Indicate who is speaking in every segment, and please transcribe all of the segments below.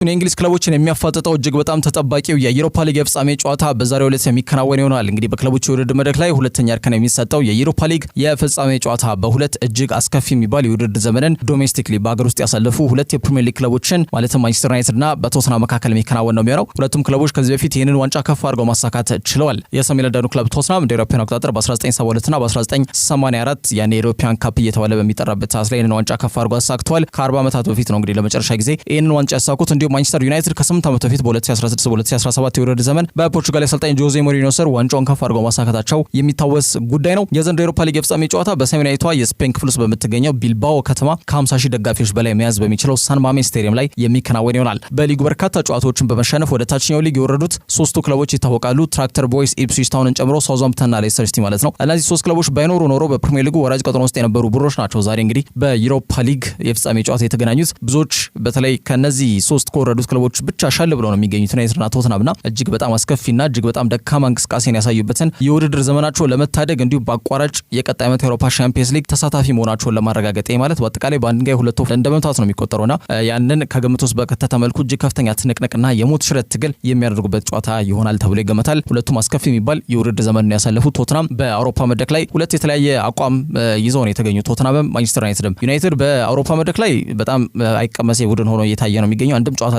Speaker 1: የእንግሊዝ ክለቦችን የሚያፋጥጠው እጅግ በጣም ተጠባቂው የዩሮፓ ሊግ የፍጻሜ ጨዋታ በዛሬው ዕለት የሚከናወን ይሆናል። እንግዲህ በክለቦች የውድድር መድረክ ላይ ሁለተኛ እርከን የሚሰጠው የዩሮፓ ሊግ የፍጻሜ ጨዋታ በሁለት እጅግ አስከፊ የሚባል የውድድር ዘመንን ዶሜስቲክሊ በአገር ውስጥ ያሳለፉ ሁለት የፕሪሚየር ሊግ ክለቦችን ማለትም ማንቸስተር ዩናይትድ እና በቶተንሃም መካከል የሚከናወን ነው የሚሆነው። ሁለቱም ክለቦች ከዚህ በፊት ይህንን ዋንጫ ከፍ አድርገው ማሳካት ችለዋል። የሰሜን ለንደኑ ክለብ ቶተንሃም እንደ አውሮፓውያን አቆጣጠር በ1972 እና በ1984 ያኔ የዩሮፒያን ካፕ እየተባለ በሚጠራበት ሰዓት ላይ ይህንን ዋንጫ ከፍ አድርገው አሳክተዋል። ከ40 ዓመታት በፊት ነው እንግዲህ ለመጨረሻ ጊዜ ይህንን ዋንጫ ያሳኩት። እንዲሁም ማንቸስተር ዩናይትድ ከ8 ዓመት በፊት በ2016-2017 የውድድር ዘመን በፖርቹጋል አሰልጣኝ ጆዜ ሞሪኒዮ ስር ዋንጫውን ከፍ አድርገው ማሳካታቸው የሚታወስ ጉዳይ ነው። የዘንድሮው የዩሮፓ ሊግ የፍጻሜ ጨዋታ በሰሜናዊቷ የስፔን ክፍል ውስጥ በምትገኘው ቢልባኦ ከተማ ከ50,000 ደጋፊዎች በላይ መያዝ በሚችለው ሳን ማሜስ ስቴዲየም ላይ የሚከናወን ይሆናል። በሊጉ በርካታ ጨዋታዎችን በመሸነፍ ወደ ታችኛው ሊግ የወረዱት ሶስቱ ክለቦች ይታወቃሉ። ትራክተር ቦይስ፣ ኢፕስዊች ታውንን ጨምሮ ሳውዛምፕተንና ሌስተር ሲቲ ማለት ነው። እነዚህ ሶስት ክለቦች ባይኖሩ ኖሮ በፕሪሚየር ሊጉ ወራጅ ቀጠና ውስጥ የነበሩ ቡድኖች ናቸው ዛሬ እንግዲህ በዩሮፓ ሊግ የፍጻሜ ጨዋታ የተገናኙት። ብዙዎች በተለይ ከነዚህ ሶስት ከወረዱት ክለቦች ብቻ ሻል ብለው ነው የሚገኙት ዩናይትድና ቶተንሃምና እጅግ በጣም አስከፊና እጅግ በጣም ደካማ እንቅስቃሴን ያሳዩበትን የውድድር ዘመናቸውን ለመታደግ እንዲሁም በአቋራጭ የቀጣይ ዓመት የአውሮፓ ቻምፒየንስ ሊግ ተሳታፊ መሆናቸውን ለማረጋገጥ ማለት በአጠቃላይ በአንድ ድንጋይ ሁለት ወፍ እንደመምታት ነው የሚቆጠረውና ያንን ከግምት ውስጥ በከተተ መልኩ እጅግ ከፍተኛ ትንቅንቅና የሞት ሽረት ትግል የሚያደርጉበት ጨዋታ ይሆናል ተብሎ ይገመታል። ሁለቱም አስከፊ የሚባል የውድድር ዘመን ያሳለፉት ቶተንሃም በአውሮፓ መድረክ ላይ ሁለት የተለያየ አቋም ይዘው ነው የተገኙት። ቶተንሃምም ማንቸስተር ዩናይትድ በአውሮፓ መድረክ ላይ በጣም አይቀመሴ ቡድን ሆኖ እየታየ ነው የሚገኘው። አንድም ጨዋታ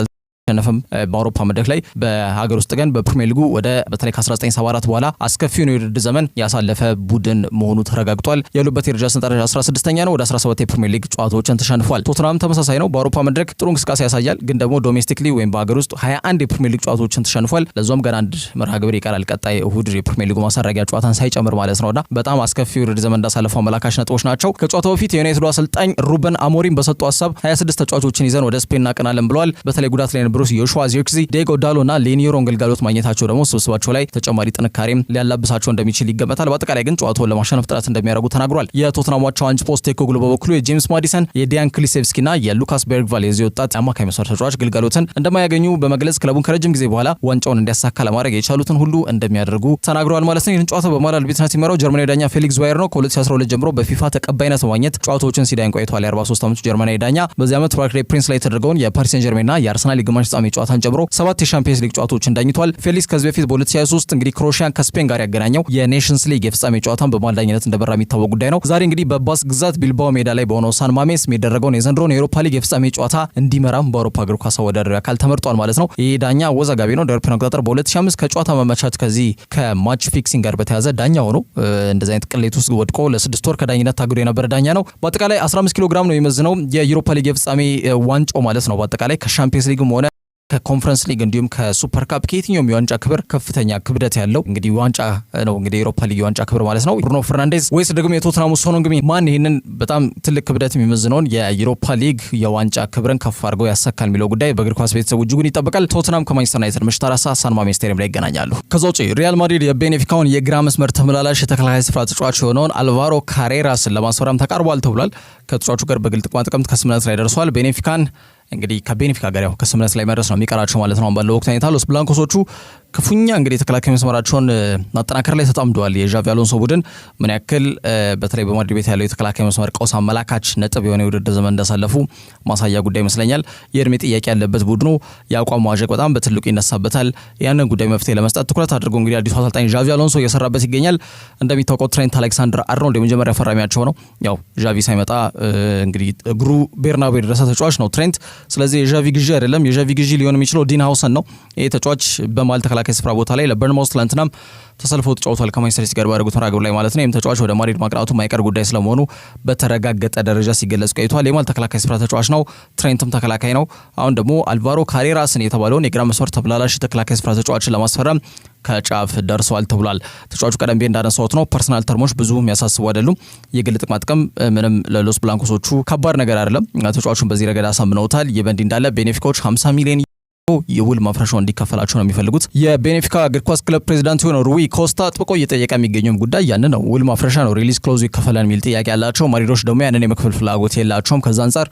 Speaker 1: ተሸነፈም በአውሮፓ መድረክ ላይ በሀገር ውስጥ ግን በፕሪሚየር ሊጉ ወደ በተለይ ከ1974 በኋላ አስከፊውን የውድድር ዘመን ያሳለፈ ቡድን መሆኑ ተረጋግጧል። ያሉበት የደረጃ ሰንጠረዥ 16ኛ ነው። ወደ 17 የፕሪሚየር ሊግ ጨዋታዎችን ተሸንፏል። ቶተንሃም ተመሳሳይ ነው። በአውሮፓ መድረክ ጥሩ እንቅስቃሴ ያሳያል፣ ግን ደግሞ ዶሜስቲክሊ ወይም በሀገር ውስጥ 21 የፕሪሚየር ሊግ ጨዋታዎችን ተሸንፏል። ለዛም ገና አንድ መርሃ ግብር ይቀራል፣ ቀጣይ እሁድ የፕሪሚየር ሊጉ ማሳረጊያ ጨዋታን ሳይጨምር ማለት ነውና በጣም አስከፊ የውድድር ዘመን እንዳሳለፈ አመላካች ነጥቦች ናቸው። ከጨዋታው በፊት የዩናይትዱ አሰልጣኝ ሩበን አሞሪም በሰጡ ሀሳብ 26 ተጫዋቾችን ይዘን ወደ ስፔን እናቀናለን ብለዋል። በተለይ ጉዳት ላይ የነበሩት ዮሹዋ ዚርክዚ፣ ዲየጎ ዳሎና ሌኒዮሮን ግልጋሎት ማግኘታቸው ደግሞ ስብስባቸው ላይ ተጨማሪ ጥንካሬም ሊያላብሳቸው እንደሚችል ይገመታል። በአጠቃላይ ግን ጨዋታውን ለማሸነፍ ጥረት እንደሚያደርጉ ተናግሯል። የቶተንሃም አቻው አንጅ ፖስቴኮግሉ በበኩሉ የጄምስ ማዲሰን፣ የዲያን ክሊሴቭስኪና የሉካስ ቤርግቫል የዚህ ወጣት አማካይ መስመር ተጫዋች ግልጋሎትን እንደማያገኙ በመግለጽ ክለቡን ከረጅም ጊዜ በኋላ ዋንጫውን እንዲያሳካ ለማድረግ የቻሉትን ሁሉ እንደሚያደርጉ ተናግረዋል ማለት ነው። ይህን ጨዋታ በመሃል አልቢትነት የሚመራው ጀርመናዊ ዳኛ ፌሊክስ ዙዋየር ነው። ከ2012 ጀምሮ በፊፋ ተቀባይነት በማግኘት ጨዋታዎችን ሲዳኝ ቆይቷል። የ43 ዓመቱ ጀርመናዊ ዳኛ በዚህ ዓመት ፓርክ ዴ ፕሪንስ ላይ የተደረገውን የፓሪስ ሴን ጀርሜንና የአርሰናል የግማሽ ፍጻሜ ጨዋታን ጨምሮ 7 የቻምፒየንስ ሊግ ጨዋታዎችን ዳኝቷል። ፌሊክስ ከዚህ በፊት በ2023 እንግዲህ ክሮኤሽያን ከስፔን ጋር ያገናኘው የኔሽንስ ሊግ የፍጻሜ ጨዋታን በመሃል ዳኝነት እንደበራ የሚታወቅ ጉዳይ ነው። ዛሬ እንግዲህ በባስክ ግዛት ቢልባኦ ሜዳ ላይ በሆነው ሳን ማሜስ የሚደረገውን የዘንድሮውን የአውሮፓ ሊግ የፍጻሜ ጨዋታ እንዲመራም በአውሮፓ እግር ኳስ አወዳዳሪ አካል ተመርጧል ማለት ነው። ይህ ዳኛ አወዛጋቢ ነው። እንደ አውሮፓውያን አቆጣጠር በ2005 ከጨዋታ መመቻት ከዚህ ከማች ፊክሲንግ ጋር በተያያዘ ዳኛ ሆኖ እንደዚህ አይነት ቅሌት ውስጥ ወድቆ ለ6 ወር ከዳኝነት ታግዶ የነበረ ዳኛ ነው። በአጠቃላይ 15 ኪሎ ግራም ነው የሚመዝነው የዩሮፓ ሊግ የፍጻሜ ዋንጫው ማለት ነው። በአጠቃላይ ከሻምፒየንስ ሊግም ሆነ ከኮንፈረንስ ሊግ እንዲሁም ከሱፐር ካፕ ከየትኛውም የዋንጫ ክብር ከፍተኛ ክብደት ያለው እንግዲህ ዋንጫ ነው። እንግዲህ የዩሮፓ ሊግ የዋንጫ ክብር ማለት ነው። ብሩኖ ፈርናንዴዝ ወይስ ደግሞ የቶተንሃሙ ሶን ሄንግሚ ማን ይሄንን በጣም ትልቅ ክብደት የሚመዝነውን የዩሮፓ ሊግ የዋንጫ ክብርን ከፍ አድርገው ያሳካል የሚለው ጉዳይ በእግር ኳስ ቤተሰቡ እጅጉን ይጠበቃል። ቶተንሃም ከማንቸስተር ዩናይትድ ምሽት 4 ሰዓት ሳን ማሜስ ስቴዲየም ላይ ይገናኛሉ። ከዛ ውጪ ሪያል ማድሪድ የቤኔፊካውን የግራ መስመር ተመላላሽ የተከላካይ ስፍራ ተጫዋች የሆነውን አልቫሮ ካሬራስን ለማስፈረም ተቃርቧል ተብሏል። ከተጫዋቹ ጋር በግል ጥቅማጥቅም ከስምምነት ላይ ደርሷል። ቤኔፊካን እንግዲህ ከቤኔፊካ ጋር ያው ከስምምነት ላይ መድረስ ነው የሚቀራቸው ማለት ነው። ባለው ወቅት አይታ ሎስ ብላንኮሶቹ ክፉኛ እንግዲህ ተከላካይ መስመራቸውን ማጠናከር ላይ ተጣምደዋል። የዣቪ አሎንሶ ቡድን ምን ያክል በተለይ በማድሪድ ቤት ያለው የተከላካይ መስመር ቀውስ አመላካች ነጥብ የሆነ የውድድር ዘመን እንዳሳለፉ ማሳያ ጉዳይ ይመስለኛል። የእድሜ ጥያቄ ያለበት ቡድኑ የአቋም መዋዠቅ በጣም በትልቁ ይነሳበታል። ያንን ጉዳይ መፍትሄ ለመስጠት ትኩረት አድርጎ እንግዲህ አዲሱ አሰልጣኝ ዣቪ አሎንሶ እየሰራበት ይገኛል። እንደሚታወቀው ትሬንት አሌክሳንደር አርኖልድ የመጀመሪያ ፈራሚያቸው ነው። ያው ዣቪ ሳይመጣ እንግዲህ እግሩ ቤርናቤ የደረሰ ተጫዋች ነው ትሬንት። ስለዚህ የዣቪ ግዢ አይደለም። የዣቪ ግዢ ሊሆን የሚችለው ዲን ሃውሰን ነው። ይሄ ተጫዋች በማል ተከላካይ ስፍራ ቦታ ላይ ለበርንማውዝ ትላንትናም ተሰልፎ ተጫውቷል ከማንቸስተር ሲቲ ጋር ባደረጉት መርሃ ግብር ላይ ማለት ነው። ይህም ተጫዋች ወደ ማድሪድ ማቅናቱ የማይቀር ጉዳይ ስለመሆኑ በተረጋገጠ ደረጃ ሲገለጽ ቆይቷል። የማል ተከላካይ ስፍራ ተጫዋች ነው። ትሬንትም ተከላካይ ነው። አሁን ደግሞ አልቫሮ ካሬራስን የተባለውን የግራ መስመር ተብላላሽ ተከላካይ ስፍራ ተጫዋችን ለማስፈረም ከጫፍ ደርሰዋል ተብሏል። ተጫዋቹ ቀደም ብዬ እንዳነሳሁት ነው። ፐርሰናል ተርሞች ብዙ የሚያሳስቡ አይደሉም። የግል ጥቅማጥቅም ምንም ለሎስ ብላንኮሶቹ ከባድ ነገር አይደለም። ተጫዋቹን በዚህ ረገድ አሳምነውታል። ይህ በእንዲህ እንዳለ ቤኔፊካዎች 50 ሚሊዮን የውል ማፍረሻው እንዲከፈላቸው ነው የሚፈልጉት። የቤኔፊካ እግር ኳስ ክለብ ፕሬዚዳንት የሆነው ሩዊ ኮስታ አጥብቆ እየጠየቀ የሚገኘው ጉዳይ ያን ነው። ውል ማፍረሻ ነው፣ ሪሊዝ ክሎዝ ይከፈላል የሚል ጥያቄ ያላቸው። ማድሪዶች ደግሞ ያንን የመክፈል ፍላጎት የላቸውም። ከዛ አንጻር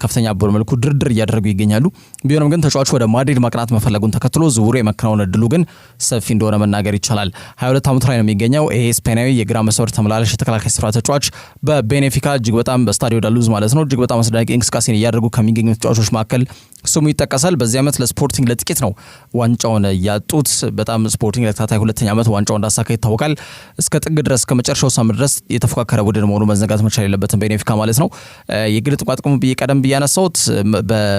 Speaker 1: ከፍተኛ በሆነ መልኩ ድርድር እያደረጉ ይገኛሉ። ቢሆንም ግን ተጫዋቹ ወደ ማድሪድ ማቅናት መፈለጉን ተከትሎ ዝውውሩ የመከናወን እድሉ ግን ሰፊ እንደሆነ መናገር ይቻላል። 22 ዓመት ላይ ነው የሚገኘው። ይሄ ስፔናዊ የግራ መስመር ተመላላሽ የተከላካይ ስፍራ ተጫዋች በቤኔፊካ እጅግ በጣም በስታዲዮ ዳሉዝ ማለት ነው እጅግ በጣም አስደናቂ እንቅስቃሴን እያደረጉ ከሚገኙ ተጫዋቾች መካከል ስሙ ይጠቀሳል። በዚህ ዓመት ለስፖርቲንግ ለጥቂት ነው ዋንጫውን ያጡት። በጣም ስፖርቲንግ ለተከታታይ ሁለተኛ ዓመት ዋንጫውን እንዳሳካ ይታወቃል። እስከ ጥግ ድረስ ከመጨረሻው ሳምንት ድረስ የተፎካከረ ቡድን መሆኑ መዘንጋት መቻል የለበትም ቤኔፊካ ማለት ነው። የግል ጥቅሙ ቀደም ብዬ ያነሳሁት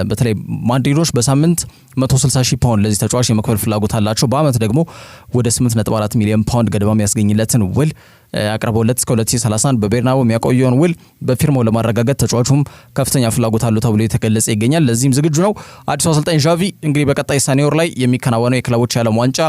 Speaker 1: በተለይ ማድሪዶች በሳምንት 160,000 ፓውንድ ለዚህ ተጫዋች የመክፈል ፍላጎት አላቸው። በአመት ደግሞ ወደ 8.4 ሚሊዮን ፓውንድ ገደማ የሚያስገኝለትን ውል አቅርበውለት እስከ 2030 በቤርናቦ የሚያቆየውን ውል በፊርማው ለማረጋገጥ ተጫዋቹም ከፍተኛ ፍላጎት አለው ተብሎ የተገለጸ ይገኛል። ለዚህም ዝግጁ ነው። አዲሱ አሰልጣኝ ዣቪ እንግዲህ በቀጣይ ሰኔ ወር ላይ የሚከናወነው የክለቦች የዓለም ዋንጫ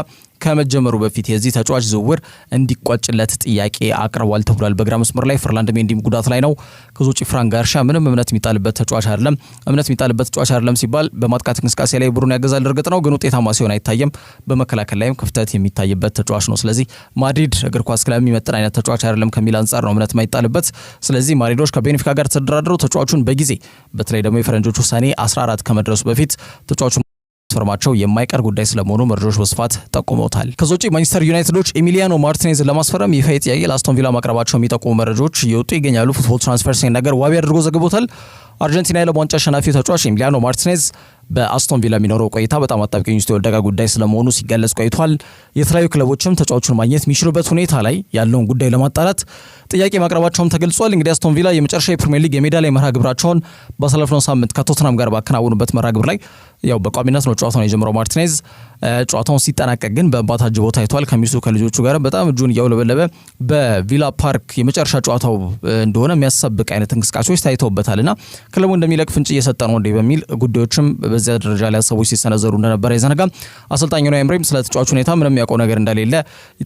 Speaker 1: ከመጀመሩ በፊት የዚህ ተጫዋች ዝውውር እንዲቋጭለት ጥያቄ አቅርቧል ተብሏል። በግራ መስመር ላይ ፈርላንድ ሜንዲም ጉዳት ላይ ነው። ከዚ ውጪ ፍራንክ ጋርሻ ምንም እምነት የሚጣልበት ተጫዋች አይደለም። እምነት የሚጣልበት ተጫዋች አይደለም ሲባል በማጥቃት እንቅስቃሴ ላይ ቡድን ያገዛል እርግጥ ነው፣ ግን ውጤታማ ሲሆን አይታየም። በመከላከል ላይም ክፍተት የሚታይበት ተጫዋች ነው። ስለዚህ ማድሪድ እግር ኳስ ክለብ የሚመጥን አይነት ተጫዋች አይደለም ከሚል አንጻር ነው እምነት የማይጣልበት። ስለዚህ ማድሪዶች ከቤኔፊካ ጋር ተደራድረው ተጫዋቹን በጊዜ በተለይ ደግሞ የፈረንጆቹ ሰኔ 14 ከመድረሱ በፊት ተጫዋቹን ማስፈረማቸው የማይቀር ጉዳይ ስለመሆኑ መረጃዎች በስፋት ጠቁመውታል። ከዚህ ውጪ ማንቸስተር ዩናይትዶች ኤሚሊያኖ ማርቲኔዝን ለማስፈረም ይፋ ጥያቄ ለአስቶን ቪላ ማቅረባቸው የሚጠቁሙ መረጃዎች እየወጡ ይገኛሉ። ፉትቦል ትራንስፈር ሲናገር ዋቢ አድርጎ ዘግቦታል። አርጀንቲና የዓለም ዋንጫ አሸናፊው ተጫዋች ኤሚሊያኖ ማርቲኔዝ በአስቶን ቪላ የሚኖረው ቆይታ በጣም አጣብቂኝ ውስጥ የወደቀ ጉዳይ ስለመሆኑ ሲገለጽ ቆይቷል። የተለያዩ ክለቦችም ተጫዋቹን ማግኘት የሚችሉበት ሁኔታ ላይ ያለውን ጉዳይ ለማጣራት ጥያቄ ማቅረባቸውም ተገልጿል። እንግዲህ አስቶን ቪላ የመጨረሻ የፕሪሚየር ሊግ የሜዳ ላይ መርሃ ግብራቸውን ባሳለፍነው ሳምንት ከቶተናም ጋር ባከናወኑበት መርሃ ግብር ላይ ያው በቋሚነት ነው ጨዋታውን የጀመረው ማርቲኔዝ። ጨዋታውን ሲጠናቀቅ ግን በእንባ ታጅቦ ታይቷል። ከሚስቱ ከልጆቹ ጋር በጣም እጁን እያውለበለበ በቪላ ፓርክ የመጨረሻ ጨዋታው እንደሆነ የሚያሳብቅ አይነት እንቅስቃሴዎች ታይተውበታልና ክለቡ እንደሚለቅ ፍንጭ እየሰጠ ነው እንዴ በሚል ጉዳዮችም በዚያ ደረጃ ላይ ሀሳቦች ሲሰነዘሩ እንደነበረ አይዘነጋም። አሰልጣኙ ኡናይ ኤምሬም ስለ ተጫዋቹ ሁኔታ ምንም ያውቀው ነገር እንደሌለ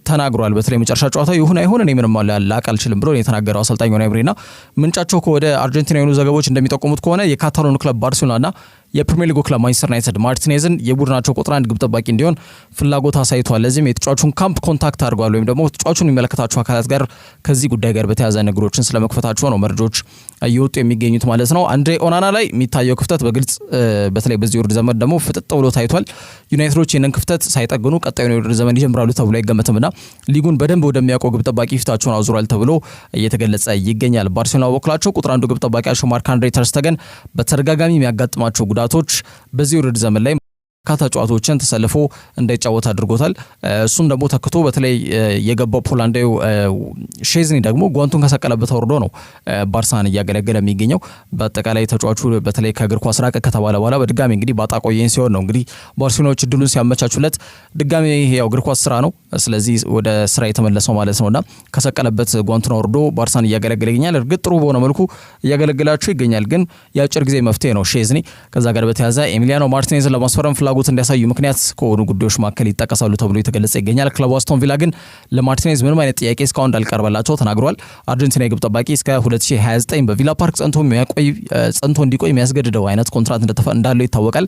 Speaker 1: ተናግሯል። በተለይ መጨረሻ ጨዋታው ይሁን አይሁን እኔ ምንም ላቅ አልችልም ብሎ የተናገረው አሰልጣኙ ኡናይ ኤምሬና ምንጫቸው ከወደ አርጀንቲና የሆኑ ዘገቦች እንደሚጠቁሙት ከሆነ የካታሎኑ ክለብ ባርሴሎናና የፕሪሚየር ሊግ ክለብ ማንቸስተር ዩናይትድ ማርቲኔዝን የቡድናቸው ቁጥር 1 ግብ ጠባቂ እንዲሆን ፍላጎት አሳይቷል። ለዚህም የተጫዋቹን ካምፕ ኮንታክት አድርጓል ወይም ደግሞ ተጫዋቹን የሚመለከታቸው አካላት ጋር ከዚህ ጉዳይ ጋር በተያያዘ ነገሮችን ስለመክፈታቸው ነው መረጃዎች እየወጡ የሚገኙት ማለት ነው። አንድሬ ኦናና ላይ የሚታየው ክፍተት በግልጽ በተለይ በዚህ ውድድር ዘመን ደግሞ ፍጥጥ ብሎ ታይቷል። ዩናይትዶች ይህንን ክፍተት ሳይጠግኑ ቀጣዩን የውድድር ዘመን ይጀምራሉ ተብሎ አይገመትምና ሊጉን በደንብ ወደሚያውቀው ግብ ጠባቂ ፊታቸውን አዙሯል ተብሎ እየተገለጸ ይገኛል። ባርሴሎና በኩላቸው ቁጥር 1 ግብ ጠባቂያቸው ማርክ አንድሬ ተር ስቴገን በተደጋጋሚ የሚያጋጥማቸው ጉዳቶች በዚህ ውድድር ዘመን ላይ ካታ ጨዋታዎችን ተሰልፎ እንዳይጫወት አድርጎታል። እሱም ደግሞ ተክቶ በተለይ የገባው ፖላንዳዊው ሼዝኒ ደግሞ ጓንቱን ከሰቀለበት ወርዶ ነው ባርሳን እያገለገለ የሚገኘው። በአጠቃላይ ተጫዋቹ በተለይ ከእግር ኳስ ራቀ ከተባለ በኋላ በድጋሚ እንግዲህ ባጣቆየን ሲሆን ነው እንግዲህ ባርሴሎናዎች እድሉን ሲያመቻቹለት ድጋሚ ያው እግር ኳስ ስራ ነው፣ ስለዚህ ወደ ስራ የተመለሰው ማለት ነውና ከሰቀለበት ጓንቱን ወርዶ ባርሳን እያገለገለ ይገኛል። እርግጥ ጥሩ በሆነ መልኩ እያገለገላቸው ይገኛል፣ ግን የአጭር ጊዜ መፍትሄ ነው ሼዝኒ። ከዛ ጋር በተያያዘ ኤሚሊያኖ ማርቲኔዝን ለማስፈረም ፍላጎት እንዲያሳዩ ምክንያት ከሆኑ ጉዳዮች መካከል ይጠቀሳሉ ተብሎ የተገለጸ ይገኛል። ክለቡ አስቶን ቪላ ግን ለማርቲኔዝ ምንም አይነት ጥያቄ እስካሁን እንዳልቀርበላቸው ተናግሯል። አርጀንቲና የግብ ጠባቂ እስከ 2029 በቪላ ፓርክ ጸንቶ እንዲቆይ የሚያስገድደው አይነት ኮንትራት እንዳለው ይታወቃል።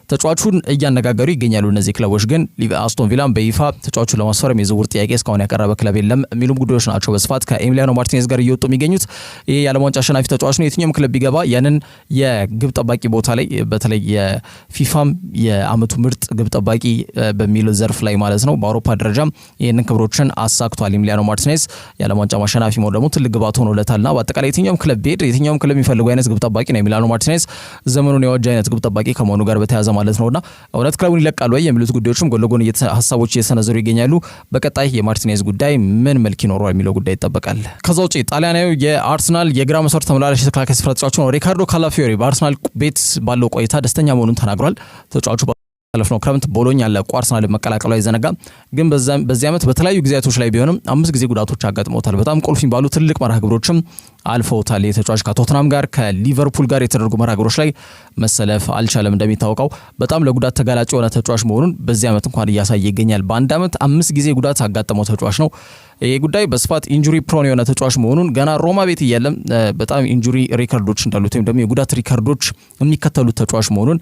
Speaker 1: ተጫዋቹን እያነጋገሩ ይገኛሉ። እነዚህ ክለቦች ግን አስቶን ቪላን በይፋ ተጫዋቹን ለማስፈረም የዝውውር ጥያቄ እስካሁን ያቀረበ ክለብ የለም የሚሉም ጉዳዮች ናቸው በስፋት ከኤሚሊያኖ ማርቲኔዝ ጋር እየወጡ የሚገኙት። ይህ የዓለም ዋንጫ አሸናፊ ተጫዋች ነው። የትኛውም ክለብ ቢገባ ያንን የግብ ጠባቂ ቦታ ላይ በተለይ የፊፋም የአመቱ ምርጥ ግብ ጠባቂ በሚል ዘርፍ ላይ ማለት ነው በአውሮፓ ደረጃም ይህንን ክብሮችን አሳክቷል። ኤሚሊያኖ ማርቲኔዝ የዓለም ዋንጫ ማሸናፊ መሆኑ ደግሞ ትልቅ ግባት ሆኖለታልና በአጠቃላይ የትኛውም ክለብ ቢሄድ የትኛውም ክለብ የሚፈልገው አይነት ግብ ጠባቂ ነው ኤሚሊያኖ ማርቲኔዝ። ዘመኑን የዋጀ አይነት ግብ ጠባቂ ከመሆኑ ጋር በተያያዘ ማለት ነውና እውነት ክለቡን ይለቃሉ ወይ የሚሉት ጉዳዮችም ጎን ለጎን ሀሳቦች እየተሰነዘሩ ይገኛሉ። በቀጣይ የማርቲኔዝ ጉዳይ ምን መልክ ይኖረዋል የሚለው ጉዳይ ይጠበቃል። ከዛ ውጪ ጣሊያናዊው የአርሰናል የግራ መስመር ተመላላሽ የተከላካይ ስፍራ ተጫዋች ነው ሪካርዶ ካላፊዮሪ በአርሰናል ቤት ባለው ቆይታ ደስተኛ መሆኑን ተናግሯል። ተጫዋቹ ባለፈው ክረምት ቦሎኛ ለቆ አርሰናል መቀላቀሉ አይዘነጋም። ግን በዚህ ዓመት በተለያዩ ጊዜያቶች ላይ ቢሆንም 5 ጊዜ ጉዳቶች አጋጥመውታል። በጣም ቁልፍ ባሉ ትልቅ መርሃ ግብሮችም አልፈውታል። የተጫዋች ከቶተናም ጋር ከሊቨርፑል ጋር የተደረጉ መርሃ ግብሮች ላይ መሰለፍ አልቻለም። እንደሚታወቀው በጣም ለጉዳት ተጋላጭ የሆነ ተጫዋች መሆኑን በዚህ ዓመት እንኳን እያሳየ ይገኛል። በአንድ ዓመት 5 ጊዜ ጉዳት አጋጠመው ተጫዋች ነው። ይሄ ጉዳይ በስፋት ኢንጁሪ ፕሮን የሆነ ተጫዋች መሆኑን ገና ሮማ ቤት እያለም በጣም ኢንጁሪ ሪከርዶች እንዳሉት ወይም ደግሞ የጉዳት ሪከርዶች የሚከተሉት ተጫዋች መሆኑን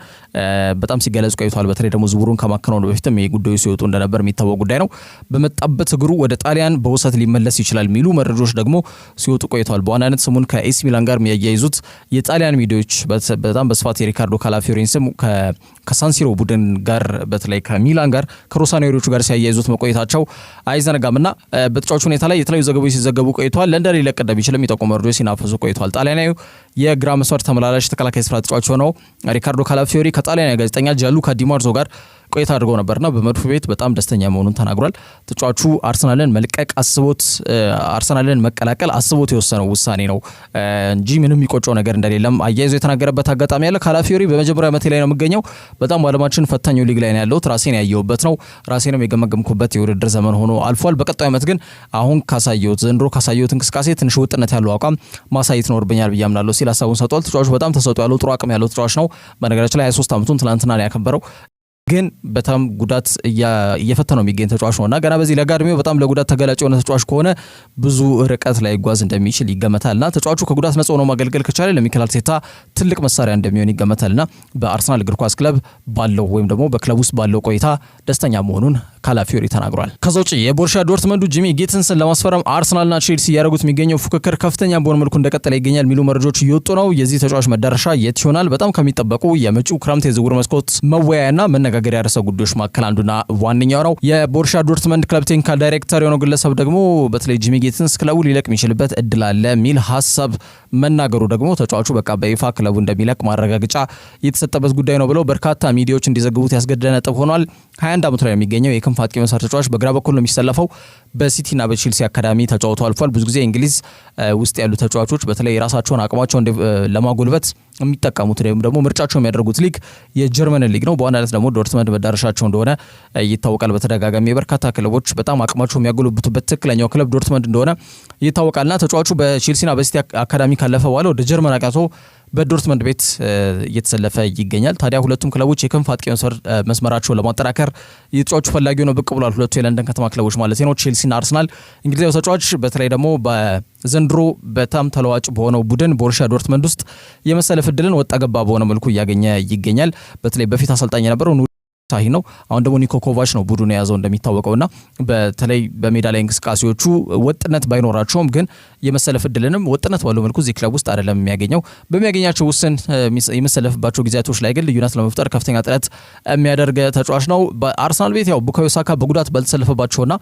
Speaker 1: በጣም ሲገለጽ ቆይቷል። በተለይ ደግሞ ዝውውሩን ከማከናወኑ በፊትም ይሄ ጉዳዩ ሲወጡ እንደነበር የሚታወቅ ጉዳይ ነው። በመጣበት እግሩ ወደ ጣሊያን በውሰት ሊመለስ ይችላል የሚሉ መረጃዎች ደግሞ ሲወጡ ቆይቷል። በዋናነት በዋናነት ስሙን ከኤሲ ሚላን ጋር የሚያያይዙት የጣሊያን ሚዲያዎች በጣም በስፋት የሪካርዶ ካላፊዮሪን ስም ከሳንሲሮ ቡድን ጋር በተለይ ከሚላን ጋር ከሮሳኔሪዎቹ ጋር ሲያያይዙት መቆየታቸው አይዘነጋምና በተጫዋቹ ሁኔታ ላይ የተለያዩ ዘገባዎች ሲዘገቡ ቆይተዋል። ለንደን ሊለቅ እንደሚችል የሚጠቁሙ መረጃዎች ሲናፈሱ ቆይተዋል። ጣሊያናዊ የግራ መስመር ተመላላሽ ተከላካይ ስፍራ ተጫዋች ሆነው ሪካርዶ ካላፊዮሪ ከጣሊያናዊ ጋዜጠኛ ጂያንሉካ ዲማርዞ ጋር ቆይታ አድርገው ነበርና በመድፉ ቤት በጣም ደስተኛ መሆኑን ተናግሯል። ተጫዋቹ አርሰናልን መልቀቅ አስቦት አርሰናልን መቀላቀል አስቦት የወሰነው ውሳኔ ነው እንጂ ምንም የሚቆጨው ነገር እንደሌለም አያይዞ የተናገረበት አጋጣሚ ያለ። ካላፊዮሪ በመጀመሪያ ዓመቴ ላይ ነው የምገኘው። በጣም ዓለማችን ፈታኝ ሊግ ላይ ነው ያለሁት። ራሴን ያየሁበት ነው። ራሴንም የገመገምኩበት የውድድር ዘመን ሆኖ አልፏል። በቀጣዩ ዓመት ግን አሁን ዘንድሮ ካሳየሁት እንቅስቃሴ ትንሽ ውጥነት ያለው አቋም ማሳየት ይኖርብኛል ብዬ አምናለሁ ሲል ሀሳቡን ሰጥቷል። ተጫዋቹ በጣም ተሰጥኦ ያለው ጥሩ አቅም ያለው ተጫዋች ነው። በነገራችን ላይ 23 ዓመቱን ትናንትና ነው ያከበረው። ግን በጣም ጉዳት እየፈተነው የሚገኝ ተጫዋች ነውና ገና በዚህ ለጋድሜው በጣም ለጉዳት ተገላጭ የሆነ ተጫዋች ከሆነ ብዙ ርቀት ላይ ጓዝ እንደሚችል ይገመታልና ተጫዋቹ ከጉዳት ነፃ ሆኖ ማገልገል ከቻለ ለሚኬል አርቴታ ትልቅ መሳሪያ እንደሚሆን ይገመታልና በአርሰናል እግር ኳስ ክለብ ባለው ወይም ደግሞ በክለብ ውስጥ ባለው ቆይታ ደስተኛ መሆኑን ካላፊዮሪ ተናግሯል። ከዛ ውጪ የቦሩሲያ ዶርትመንዱ ጂሚ ጊትንስን ለማስፈረም አርሰናልና ቼልሲ ያደረጉት የሚገኘው ፉክክር ከፍተኛ በሆነ መልኩ እንደቀጠለ ይገኛል የሚሉ መረጃዎች እየወጡ ነው። የዚህ ተጫዋች መዳረሻ የት ይሆናል? በጣም ከሚጠበቁ የመጪው ክረምት የዝውውር መስኮት መወያያና መነጋገሪያ ርዕሰ ጉዳዮች መካከል አንዱና ዋነኛው ነው። የቦሩሲያ ዶርትመንድ ክለብ ቴክኒካል ዳይሬክተር የሆነው ግለሰብ ደግሞ በተለይ ጂሚ ጊትንስ ክለቡ ሊለቅ የሚችልበት እድል አለ የሚል ሀሳብ መናገሩ ደግሞ ተጫዋቹ በቃ በይፋ ክለቡ እንደሚለቅ ማረጋገጫ የተሰጠበት ጉዳይ ነው ብለው በርካታ ሚዲያዎች እንዲዘግቡት ያስገደደ ነጥብ ሆኗል። 21 ዓመቱ ላይ የሚገኘው የክንፍ አጥቂ መስመር ተጫዋች በግራ በኩል ነው የሚሰለፈው። በሲቲና በቼልሲ አካዳሚ ተጫውቶ አልፏል። ብዙ ጊዜ እንግሊዝ ውስጥ ያሉ ተጫዋቾች በተለይ የራሳቸውን አቅማቸውን ለማጎልበት የሚጠቀሙት ደግሞ ምርጫቸው የሚያደርጉት ሊግ የጀርመን ሊግ ነው። በዋናነት ደግሞ ዶርትመንድ መዳረሻቸው እንደሆነ ይታወቃል። በተደጋጋሚ የበርካታ ክለቦች በጣም አቅማቸው የሚያጎለብቱበት ትክክለኛው ክለብ ዶርትመንድ እንደሆነ ይታወቃልና ተጫዋቹ በቼልሲና በሲቲ አካዳሚ ካለፈ በኋላ ወደ ጀርመን አቃቶ በዶርትመንድ ቤት እየተሰለፈ ይገኛል። ታዲያ ሁለቱም ክለቦች የክንፍ አጥቂ መስመራቸውን ለማጠናከር የተጫዋቹ ፈላጊ ነው ብቅ ብሏል። ሁለቱ የለንደን ከተማ ክለቦች ማለት ነው፣ ቼልሲና አርሰናል። እንግሊዛዊ ተጫዋች በተለይ ደግሞ በዘንድሮ በጣም ተለዋጭ በሆነው ቡድን ቦሩሲያ ዶርትመንድ ውስጥ የመሰለፍ እድልን ወጣ ገባ በሆነ መልኩ እያገኘ ይገኛል። በተለይ በፊት አሰልጣኝ የነበረው ሳሂ ነው። አሁን ደግሞ ኒኮ ኮቫች ነው ቡድኑ የያዘው እንደሚታወቀውና በተለይ በሜዳ ላይ እንቅስቃሴዎቹ ወጥነት ባይኖራቸውም ግን የመሰለፍ እድልንም ወጥነት ባለው መልኩ እዚህ ክለብ ውስጥ አይደለም የሚያገኘው። በሚያገኛቸው ውስን የመሰለፍባቸው ጊዜያቶች ላይ ግን ልዩነት ለመፍጠር ከፍተኛ ጥረት የሚያደርግ ተጫዋች ነው። በአርሰናል ቤት ያው ቡካዮ ሳካ በጉዳት ባልተሰለፈባቸውና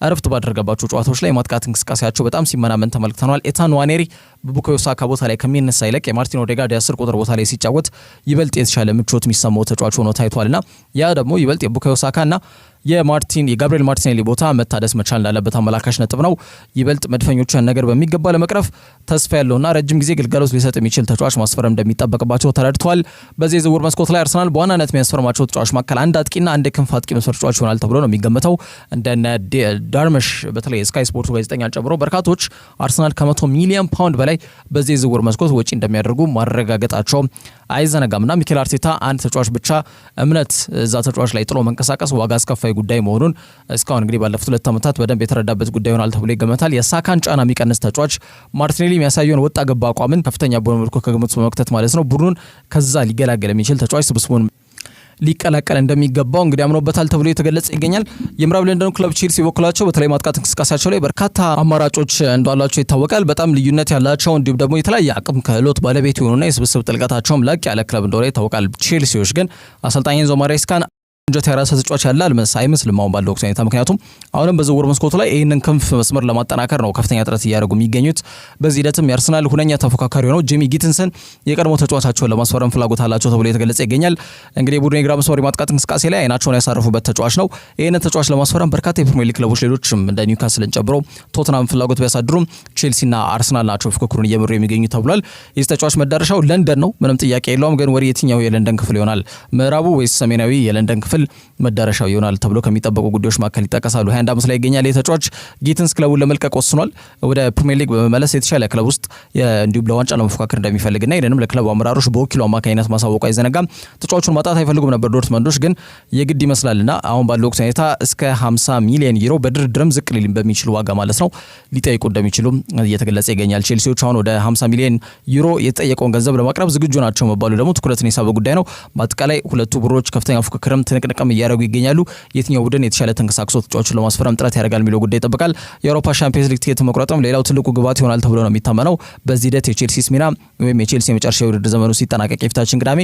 Speaker 1: እረፍት ባደረገባቸው ጨዋታዎች ላይ የማጥቃት እንቅስቃሴያቸው በጣም ሲመናመን ተመልክተናል። ኤታን ዋኔሪ በቡካዮ ሳካ ቦታ ላይ ከሚነሳ ይልቅ የማርቲን ኦዴጋርድ የ10 ቁጥር ቦታ ላይ ሲጫወት ይበልጥ የተሻለ ምቾት የሚሰማው ተጫዋች ሆኖ ታይቷልና ያ ደግሞ ይበልጥ የቡካዮ ሳካና የጋብሪኤል ማርቲኔሊ ቦታ መታደስ መቻል እንዳለበት አመላካሽ ነጥብ ነው። ይበልጥ መድፈኞቹን ነገር በሚገባ ለመቅረፍ ተስፋ ያለውና ረጅም ጊዜ ግልጋሎት ሊሰጥ የሚችል ተጫዋች ማስፈረም እንደሚጠበቅባቸው ተረድቷል። በዚህ የዝውውር መስኮት ላይ አርሰናል በዋናነት የሚያስፈርማቸው ተጫዋች መካከል አንድ አጥቂና አንድ ክንፍ አጥቂ መስመር ተጫዋች ይሆናል ተብሎ ነው የሚገመተው። እንደነ ዳርመሽ በተለይ ስካይ ስፖርቱ ጋዜጠኛ ጨምሮ በርካቶች አርሰናል ከ100 ሚሊዮን ፓውንድ በላይ በዚህ የዝውውር መስኮት ወጪ እንደሚያደርጉ ማረጋገጣቸው አይዘነጋምና ሚኬል አርቴታ አንድ ተጫዋች ብቻ እምነት እዛ ተጫዋች ላይ ጥሎ መንቀሳቀስ ዋጋ አስከፋይ ጉዳይ መሆኑን እስካሁን እንግዲህ ባለፉት 2 ዓመታት በደንብ የተረዳበት ጉዳይ ይሆናል ተብሎ ይገመታል። የሳካን ጫና የሚቀንስ ተጫዋች ማርቲኔሊ የሚያሳየውን ወጣ ገባ አቋምን ከፍተኛ በሆነ መልኩ ከግምት በመክተት ማለት ነው ቡድኑን ከዛ ሊገላገል የሚችል ተጫዋች ስብስቡን ሊቀላቀል እንደሚገባው እንግዲህ አምኖበታል ተብሎ የተገለጸ ይገኛል። የምዕራብ ለንደኑ ክለብ ቼልሲ በኩላቸው በተለይ ማጥቃት እንቅስቃሴያቸው ላይ በርካታ አማራጮች እንዳላቸው ይታወቃል። በጣም ልዩነት ያላቸው እንዲሁም ደግሞ የተለያየ አቅም ክህሎት ባለቤት የሆኑና የስብስብ ጥልቀታቸውም ላቅ ያለ ክለብ እንደሆነ ይታወቃል። ቼልሲዎች ግን አሰልጣኝ ኤንዞ ማሬስካን እንጀት ያራሰ ተጫዋች ያለ አይመስልም አሁን ባለው ሁኔታ። ምክንያቱም አሁንም በዝውውር መስኮቱ ላይ ይህንን ክንፍ መስመር ለማጠናከር ነው ከፍተኛ ጥረት እያደረጉ የሚገኙት። በዚህ ሂደትም የአርሰናል ሁነኛ ተፎካካሪ ሆነው ጂሚ ጊትንስን የቀድሞ ተጫዋቻቸውን ለማስፈረም ፍላጎት አላቸው ተብሎ የተገለጸ ይገኛል። እንግዲህ ቡድኑ የግራ መስመር ማጥቃት እንቅስቃሴ ላይ አይናቸውን ያሳረፉበት ተጫዋች ነው። ይህንን ተጫዋች ለማስፈረም በርካታ የፕሪሚየር ሊግ ክለቦች ሌሎችም እንደ ኒውካስልን ጨምሮ ቶትናም ፍላጎት ቢያሳድሩም ቼልሲና አርሰናል ናቸው ፍክክሩን እየመሩ የሚገኙ ተብሏል። የዚህ ተጫዋች መዳረሻው ለንደን ነው፣ ምንም ጥያቄ የለውም። ግን ወደ የትኛው የለንደን ክፍል ይሆናል? ምዕራቡ ወይስ ሰሜናዊ የለንደን ክፍል መዳረሻው ይሆናል ተብሎ ከሚጠበቁ ጉዳዮች መካከል ይጠቀሳሉ። 21 ዓመት ላይ ይገኛል የተጫዋች። ጊትንስ ክለቡን ለመልቀቅ ወስኗል። ወደ ፕሪሚየር ሊግ በመመለስ የተሻለ ክለብ ውስጥ እንዲሁም ለዋንጫ ለመፎካከር እንደሚፈልግና ይህንንም ለክለቡ አመራሮች በወኪሉ አማካኝነት ማሳወቁ አይዘነጋም። ተጫዋቹን ማጣት አይፈልጉም ነበር ዶርትመንዶች፣ ግን የግድ ይመስላልና አሁን ባለው ወቅት ሁኔታ እስከ 50 ሚሊዮን ዩሮ በድርድርም ዝቅ ሊል በሚችል ዋጋ ማለት ነው ሊጠይቁ እንደሚችሉ እየተገለጸ ይገኛል። ቼልሲዎች አሁን ወደ 50 ሚሊዮን ዩሮ የተጠየቀውን ገንዘብ ለማቅረብ ዝግጁ ናቸው መባሉ ደግሞ ትኩረትን የሳበ ጉዳይ ነው። በአጠቃላይ ሁለቱ ቡድኖች ከፍተኛ ፉክክርም ትንቅንቅም እያደረጉ ይገኛሉ። የትኛው ቡድን የተሻለ ተንቀሳቅሶ ተጫዋቹን ለማስፈረም ጥረት ያደርጋል የሚለው ጉዳይ ይጠበቃል። የአውሮፓ ሻምፒዮንስ ሊግ ቲኬት መቁረጥም ሌላው ትልቁ ግባት ይሆናል ተብሎ ነው የሚታመነው። በዚህ ሂደት የቼልሲስ ሚና ወይም የቼልሲ የመጨረሻ የውድድር ዘመኑ ሲጠናቀቅ የፊታችን ቅዳሜ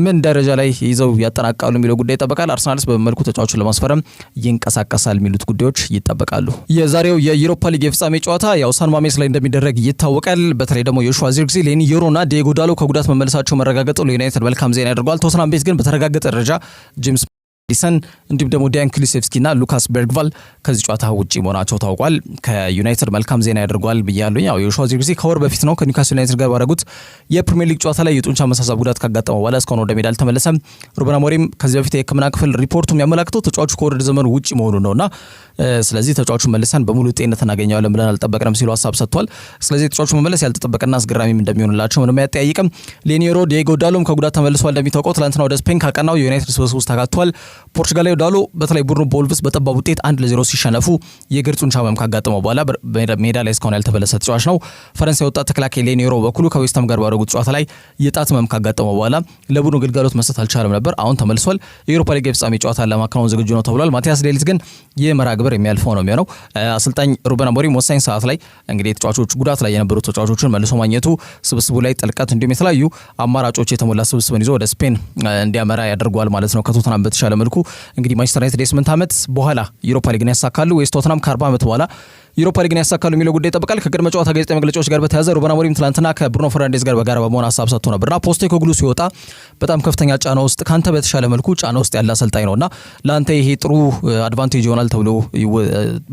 Speaker 1: ምን ደረጃ ላይ ይዘው ያጠናቃሉ የሚለው ጉዳይ ይጠበቃል። አርሰናልስ በመልኩ ተጫዋቹን ለማስፈረም ይንቀሳቀሳል የሚሉት ጉዳዮች ይጠበቃሉ። የዛሬው የዩሮፓ ሊግ የፍጻሜ ጨዋታ ያው ሳን ማሜስ ላይ እንደሚደረግ ይታወቃል። በተለይ ደግሞ ዮሹዋ ዚርክዚ፣ ሌኒ ዮሮና ዲዬጎ ዳሎ ከጉዳት መመለሳቸው መረጋገጡ ለዩናይትድ መልካም ዜና ያደርገዋል። ቶተንሃም ቤት ግን በተረጋገጠ ደረጃ ጄምስ ዲሰን እንዲሁም ደግሞ ዲያን ኩሉሴቭስኪና ሉካስ ቤርግቫል ከዚህ ጨዋታ ውጪ መሆናቸው ታውቋል። ከዩናይትድ መልካም ዜና ያደርገዋል ብያለሁኝ። ያው ዮሹዋ ዚርክዚ ከወር በፊት ነው ከኒውካስል ዩናይትድ ጋር ባደረጉት የፕሪሚየር ሊግ ጨዋታ ላይ የጡንቻ መሳሳብ ጉዳት ካጋጠመው በኋላ እስካሁን ወደ ሜዳ አልተመለሰም። ሩበን አሞሪም ከዚህ በፊት የሕክምና ክፍል ሪፖርቱ የሚያመላክተው ተጫዋቹ ከውድድር ዘመኑ ውጪ መሆኑ ነውና ስለዚህ ተጫዋቹን መልሰን በሙሉ ጤንነት እናገኘዋለን ብለን አልጠበቅንም ሲሉ ሀሳብ ሰጥቷል። ስለዚህ ተጫዋቹ መመለስ ያልተጠበቀና አስገራሚም እንደሚሆንላቸው ምንም አያጠያይቅም። ሌኒ ዮሮ፣ ዲዬጎ ዳሎም ከጉዳት ተመልሷል። እንደሚታወቀው ትላንትና ወደ ስፔን ካቀናው የዩናይትድ ስብስብ ውስጥ ተካቷል። ፖርቹጋላዊ ዳሎ በተለይ ቡድኑ በወልቭስ በጠባብ ውጤት 1-0 ሲሸነፉ የእግር ጡንቻ ህመም ካጋጠመው በኋላ ሜዳ ላይ እስካሁን ያልተመለሰ ተጫዋች ነው። ፈረንሳይ ወጣት ተከላካይ ሌኒ ዮሮ በኩሉ ከዌስትሃም ጋር ባደረጉት ጨዋታ ላይ የጣት ህመም ካጋጠመው በኋላ ለቡድኑ ግልጋሎት መስጠት አልቻለም ነበር። አሁን ተመልሷል። የዩሮፓ ሊግ የፍጻሜ ጨዋታ ለማከናወን ዝግጁ ነው ተብሏል። ማቲያስ ዴሊት ግን ይህ መርሃ ግብር የሚያልፈው ነው የሚሆነው። አሰልጣኝ ሩበን አሞሪም ወሳኝ ሰዓት ላይ እንግዲህ ተጫዋቾች ጉዳት ላይ የነበሩ ተጫዋቾችን መልሶ ማግኘቱ ስብስቡ ላይ ጥልቀት እንዲሁም የተለያዩ አማራጮች የተሞላ ስብስብን ይዞ ወደ ስፔን እንዲያመራ ያደርገዋል ማለት ነው። ከቶተንሃም በተሻለ መልኩ እንግዲህ ማንቸስተር ዩናይትድ የ8 ዓመት በኋላ ዩሮፓ ሊግን ያሳካሉ ወይስ ቶተንሃም ከ40 ዓመት በኋላ ዩሮፓ ሊግን ያሳካሉ የሚለው ጉዳይ ይጠበቃል። ከቅድመ ጨዋታ ጋዜጣዊ መግለጫዎች ጋር በተያያዘ ሩበን አሞሪም ትላንትና ከብሩኖ ፈርናንዴዝ ጋር በጋራ በመሆን ሀሳብ ሰጥቶ ነበርና ፖስቴኮግሉ ሲወጣ በጣም ከፍተኛ ጫና ውስጥ ካንተ በተሻለ መልኩ ጫና ውስጥ ያለ አሰልጣኝ ነውና ለአንተ ይሄ ጥሩ አድቫንቴጅ ይሆናል ተብሎ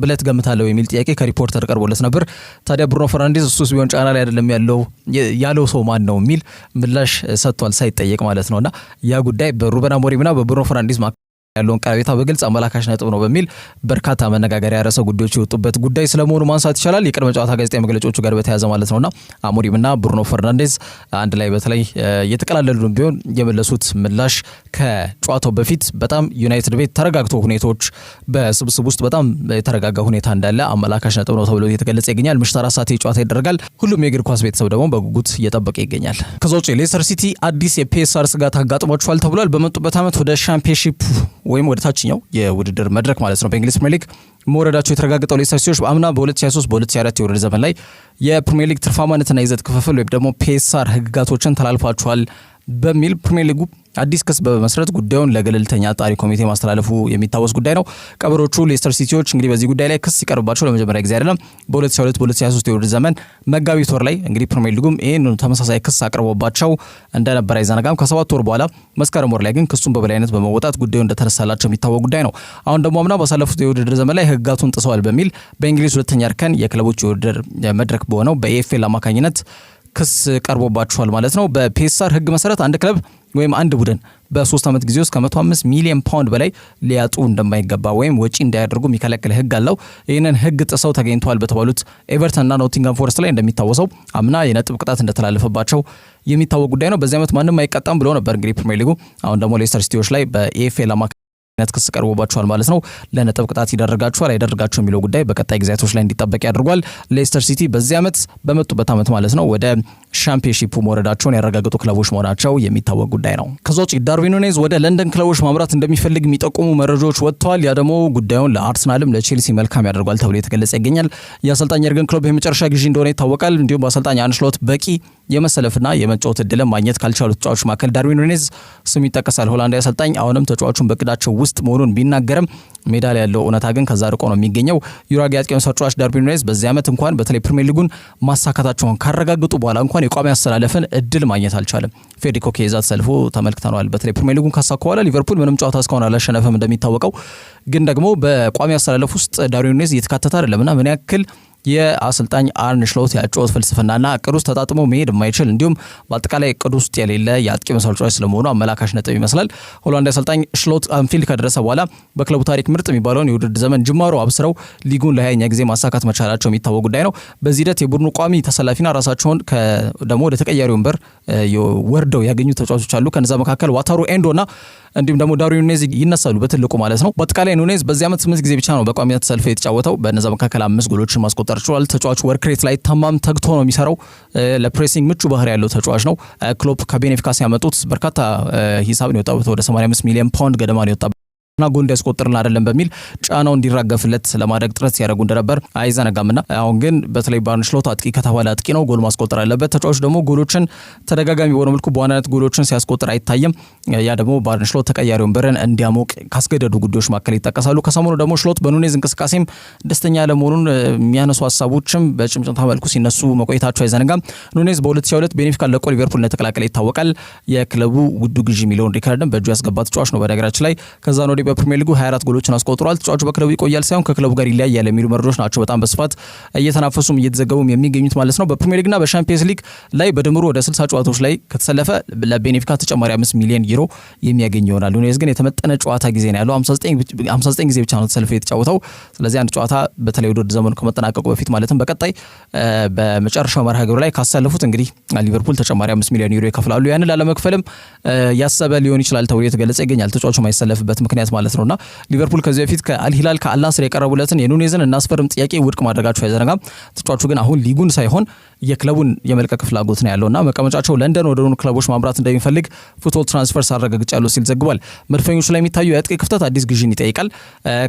Speaker 1: ብለህ ትገምታለህ የሚል ጥያቄ ከሪፖርተር ቀርቦለት ነበር። ታዲያ ብሩኖ ፈርናንዴዝ እሱስ ቢሆን ጫና ላይ አይደለም ያለው ሰው ማን ነው የሚል ምላሽ ሰጥቷል፣ ሳይጠየቅ ማለት ነውና ያ ጉዳይ በሩበን አሞሪምና በብሩኖ ፈርናንዴዝ ያለውን ቀረቤታ በግልጽ አመላካሽ ነጥብ ነው በሚል በርካታ መነጋገሪያ ያረሰ ጉዳዮች የወጡበት ጉዳይ ስለመሆኑ ማንሳት ይቻላል። የቅድመ ጨዋታ ጋዜጣዊ መግለጫዎቹ ጋር በተያያዘ ማለት ነውና አሞሪምና ብሩኖ ፈርናንዴዝ አንድ ላይ በተለይ የተቀላለሉ ቢሆን የመለሱት ምላሽ ከጨዋታው በፊት በጣም ዩናይትድ ቤት ተረጋግቶ ሁኔታዎች በስብስብ ውስጥ በጣም የተረጋጋ ሁኔታ እንዳለ አመላካሽ ነጥብ ነው ተብሎ እየተገለጸ ይገኛል። ምሽት 4 ሰዓት ጨዋታ ይደረጋል። ሁሉም የእግር ኳስ ቤተሰብ ደግሞ በጉጉት እየጠበቀ ይገኛል። ከዛ ውጪ ሌስተር ሲቲ አዲስ የፒኤስአር ስጋት አጋጥሟቸዋል ተብሏል። በመጡበት ዓመት ወደ ሻምፒዮንሺፕ ወይም ወደ ታችኛው የውድድር መድረክ ማለት ነው በእንግሊዝ ፕሪሚየር ሊግ መውረዳቸው የተረጋገጠው ሌስተር ሲቲዎች በአምና በ2023 በ2024 የውድድር ዘመን ላይ የፕሪሚየር ሊግ ትርፋማነትና ይዘት ክፍፍል ወይም ደግሞ ፒኤስአር ህግጋቶችን ተላልፋቸዋል በሚል ፕሪሚየር ሊጉ አዲስ ክስ በመመስረት ጉዳዩን ለገለልተኛ አጣሪ ኮሚቴ ማስተላለፉ የሚታወስ ጉዳይ ነው። ቀበሮቹ ሌስተር ሲቲዎች እንግዲህ በዚህ ጉዳይ ላይ ክስ ሲቀርባቸው ለመጀመሪያ ጊዜ አይደለም። በ2022 በ2023 የውድድር ዘመን መጋቢት ወር ላይ እንግዲህ ፕሪሚየር ሊጉም ይሄን ተመሳሳይ ክስ አቅርቦባቸው እንደነበር አይዘነጋም። ከ7 ወር በኋላ መስከረም ወር ላይ ግን ክሱን በበላይነት በመወጣት ጉዳዩ እንደተነሳላቸው የሚታወቅ ጉዳይ ነው። አሁን ደግሞ አምና ባሳለፉት የውድድር ዘመን ላይ ህግጋቱን ጥሰዋል በሚል በእንግሊዝ ሁለተኛ እርከን የክለቦች የውድድር መድረክ በሆነው በኤኤፍኤል አማካኝነት ክስ ቀርቦባቸዋል ማለት ነው። በፒኤስአር ህግ መሰረት አንድ ክለብ ወይም አንድ ቡድን በ3 ዓመት ጊዜ ውስጥ ከ105 ሚሊዮን ፓውንድ በላይ ሊያጡ እንደማይገባ ወይም ወጪ እንዳያደርጉ የሚከለክል ህግ አለው። ይህንን ህግ ጥሰው ተገኝተዋል በተባሉት ኤቨርተንና ኖቲንጋም ፎረስት ላይ እንደሚታወሰው አምና የነጥብ ቅጣት እንደተላለፈባቸው የሚታወቅ ጉዳይ ነው። በዚህ ዓመት ማንም አይቀጣም ብሎ ነበር እንግዲህ ፕሪሚየር ሊጉ። አሁን ደግሞ ሌስተር ሲቲዎች ላይ በኤኤፍኤል ክስ ቀርቦባቸዋል ማለት ነው። ለነጥብ ቅጣት ይደረጋቸዋል አይደረጋቸው የሚለው ጉዳይ በቀጣይ ጊዜያቶች ላይ እንዲጠበቅ ያደርጓል። ሌስተር ሲቲ በዚህ ዓመት በመጡበት ዓመት ማለት ነው ወደ ሻምፒዮንሺፑ መውረዳቸውን ያረጋገጡ ክለቦች መሆናቸው የሚታወቅ ጉዳይ ነው። ከዛ ውጪ ዳርዊን ኑኔዝ ወደ ለንደን ክለቦች ማምራት እንደሚፈልግ የሚጠቁሙ መረጃዎች ወጥተዋል። ያ ደግሞ ጉዳዩን ለአርሰናልም ለቼልሲ መልካም ያደርጓል ተብሎ የተገለጸ ይገኛል። የአሰልጣኝ የርገን ክሎፕ የመጨረሻ ግዢ እንደሆነ ይታወቃል። እንዲሁም በአሰልጣኝ አርነ ስሎት በቂ የመሰለፍና የመጫወት እድልን ማግኘት ካልቻሉ ተጫዋቾች መካከል ዳርዊን ኑኔዝ ስም ይጠቀሳል። ሆላንዳዊ አሰልጣኝ አሁንም ተጫዋቹን በቅዳቸው ውስጥ መሆኑን ቢናገርም ሜዳ ላይ ያለው እውነታ ግን ከዛ ርቆ ነው የሚገኘው። ዩራጊ አጥቂውን ተጫዋች ዳርዊን ኑኔዝ በዚህ ዓመት እንኳን በተለይ ፕሪሚየር ሊጉን ማሳካታቸውን ካረጋገጡ በኋላ እንኳን የቋሚ አሰላለፍን እድል ማግኘት አልቻለም። ፌዴሪኮ ኬዛ ተሰልፎ ተመልክተናል። በተለይ ፕሪሚየር ሊጉን ካሳካ በኋላ ሊቨርፑል ምንም ጨዋታ እስካሁን አላሸነፈም እንደሚታወቀው። ግን ደግሞ በቋሚ አሰላለፍ ውስጥ ዳርዊን ኑኔዝ እየተካተተ አይደለምና ምን ያክል የአሰልጣኝ አርነ ስሎት ያጫወት ፍልስፍናና እቅድ ውስጥ ተጣጥሞ መሄድ የማይችል እንዲሁም በአጠቃላይ እቅድ ውስጥ የሌለ የአጥቂ መሰልጫዎች ስለመሆኑ አመላካሽ ነጥብ ይመስላል። ሆላንዳዊ አሰልጣኝ ስሎት አንፊልድ ከደረሰ በኋላ በክለቡ ታሪክ ምርጥ የሚባለውን የውድድር ዘመን ጅማሮ አብስረው ሊጉን ለ20ኛ ጊዜ ማሳካት መቻላቸው የሚታወቅ ጉዳይ ነው። በዚህ ሂደት የቡድኑ ቋሚ ተሰላፊና ራሳቸውን ደግሞ ወደ ተቀያሪ ወንበር ወርደው ያገኙ ተጫዋቾች አሉ። ከነዛ መካከል ዋታሩ ኤንዶና እንዲሁም ደግሞ ዳርዊን ኑኔዝ ይነሳሉ በትልቁ ማለት ነው። በአጠቃላይ ኑኔዝ በዚህ ዓመት 8 ጊዜ ብቻ ነው በቋሚነት ተሰልፎ የተጫወተው። በነዛ መካከል 5 ጎሎችን ማስቆጠር ችሏል። ተጫዋቹ ወርክ ሬት ላይ ተማም ተግቶ ነው የሚሰራው። ለፕሬሲንግ ምቹ ባህሪ ያለው ተጫዋች ነው። ክሎፕ ከቤኔፊካ ሲያመጡት በርካታ ሂሳብ ነው የወጣበት። ወደ 85 ሚሊዮን ፓውንድ ገደማ ነው የወጣበት። እና ጎል እንዲያስቆጥርልን አይደለም በሚል ጫናው እንዲራገፍለት ለማድረግ ጥረት ሲያደርጉ እንደነበር አይዘነጋምና አሁን ግን በተለይ በአርነ ስሎት አጥቂ ከተባለ አጥቂ ነው ጎል ማስቆጠር አለበት። ተጫዋቹ ደግሞ ጎሎችን ተደጋጋሚ በሆነ መልኩ በዋናነት ጎሎችን ሲያስቆጥር አይታየም። ያ ደግሞ በአርነ ስሎት ተቀያሪ ወንበርን እንዲያሞቅ ካስገደዱ ጉዳዮች መካከል ይጠቀሳሉ። ከሰሞኑ ደግሞ ስሎት በኑኔዝ እንቅስቃሴም ደስተኛ ለመሆኑን የሚያነሱ ሀሳቦችም በጭምጭምታ መልኩ ሲነሱ መቆየታቸው አይዘነጋም። ኑኔዝ በ2022 ቤኔፊካ ለቆ ሊቨርፑል እንደተቀላቀለ ይታወቃል። የክለቡ ውዱ ግዢ የሚለውን ሪካርድም በእጁ ያስገባ ተጫዋች ነው። በነገራችን ላይ ከዛ ነው በፕሪሚየር ሊጉ 24 ጎሎችን አስቆጥሯል። ተጫዋቹ በክለቡ ይቆያል ሳይሆን ከክለቡ ጋር ይለያያል የሚሉ መረጃዎች ናቸው በጣም በስፋት እየተናፈሱም እየተዘገቡም የሚገኙት ማለት ነው። በፕሪሚየር ሊግና በሻምፒየንስ ሊግ ላይ በድምሩ ወደ 60 ጨዋታዎች ላይ ከተሰለፈ ለቤኔፊካ ተጨማሪ 5 ሚሊዮን ዩሮ የሚያገኝ ይሆናል። ኑኔዝ ግን የተመጠነ ጨዋታ ጊዜ ነው ያለው 59 ጊዜ ብቻ ነው ተሰልፎ የተጫወተው። ስለዚህ አንድ ጨዋታ በተለይ ወደ ዘመኑ ከመጠናቀቁ በፊት ማለትም በቀጣይ በመጨረሻው መርሃ ግብር ላይ ካሳለፉት እንግዲህ ሊቨርፑል ተጨማሪ 5 ሚሊዮን ዩሮ ይከፍላሉ። ያንን ላለመክፈልም ያሰበ ሊሆን ይችላል ተብሎ የተገለጸ ይገኛል። ተጫዋቹ ማይሰለፍበት ምክንያት ማለት ነውና ሊቨርፑል ከዚህ በፊት ከአልሂላል ከአልናስር የቀረቡለትን የኑኔዝን እናስፈርም ጥያቄ ውድቅ ማድረጋቸው አይዘነጋም። ተጫዋቹ ግን አሁን ሊጉን ሳይሆን የክለቡን የመልቀቅ ፍላጎት ነው ያለውና መቀመጫቸው ለንደን ወደ ሆኑ ክለቦች ማምራት እንደሚፈልግ ፉትቦል ትራንስፈርስ አረጋግጫለሁ ሲል ዘግቧል። መድፈኞቹ ላይ የሚታየው የአጥቂ ክፍተት አዲስ ግዢን ይጠይቃል።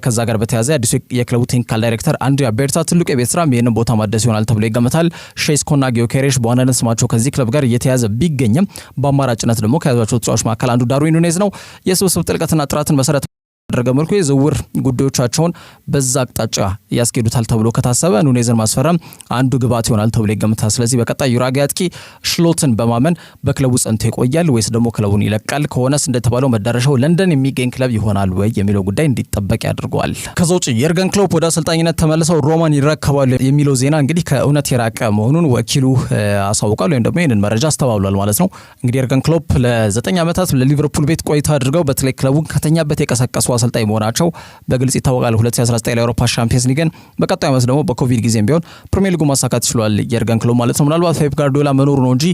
Speaker 1: ከዛ ጋር በተያያዘ አዲሱ የክለቡ ቴክኒካል ዳይሬክተር አንድሪያ ቤርታ ትልቁ የቤት ስራ ይህንን ቦታ ማደስ ይሆናል ተብሎ ይገመታል። ሼስኮና ጊዮኬሬሽ በዋናነት ስማቸው ከዚህ ክለብ ጋር እየተያዘ ቢገኝም በአማራጭነት ደግሞ ከያዟቸው ተጫዋቾች መካከል አንዱ ዳርዊን ኑኔዝ ነው። የስብስብ ጥልቀትና ጥራትን መሰረት ያደረገ መልኩ የዝውውር ጉዳዮቻቸውን በዛ አቅጣጫ ያስኬዱታል ተብሎ ከታሰበ ኑኔዝን ማስፈረም አንዱ ግብዓት ይሆናል ተብሎ ይገመታል። ስለዚህ በቀጣይ ዩራጌ አጥቂ ስሎትን በማመን በክለቡ ጸንቶ ይቆያል ወይስ ደግሞ ክለቡን ይለቃል? ከሆነስ እንደተባለው መዳረሻው ለንደን የሚገኝ ክለብ ይሆናል ወይ የሚለው ጉዳይ እንዲጠበቅ ያድርገዋል። ከዛ ውጭ የርገን ክሎፕ ወደ አሰልጣኝነት ተመልሰው ሮማን ይረከባሉ የሚለው ዜና እንግዲህ ከእውነት የራቀ መሆኑን ወኪሉ አሳውቋል ወይም ደግሞ ይህንን መረጃ አስተባብሏል ማለት ነው። እንግዲህ የርገን ክሎፕ ለ9 ዓመታት ለሊቨርፑል ቤት ቆይታ አድርገው በተለይ ክለቡን ከተኛበት የቀሰቀሱ አሰልጣኝ መሆናቸው በግልጽ ይታወቃል። 2019 ለአውሮፓ ሻምፒየንስ ሊግን በቀጣዩ ዓመት ደግሞ በኮቪድ ጊዜም ቢሆን ፕሪሚየር ሊጉ ማሳካት ይችላል የርገን ክሎፕ ማለት ነው። ምናልባት ፔፕ ጋርዲዮላ መኖሩ ነው እንጂ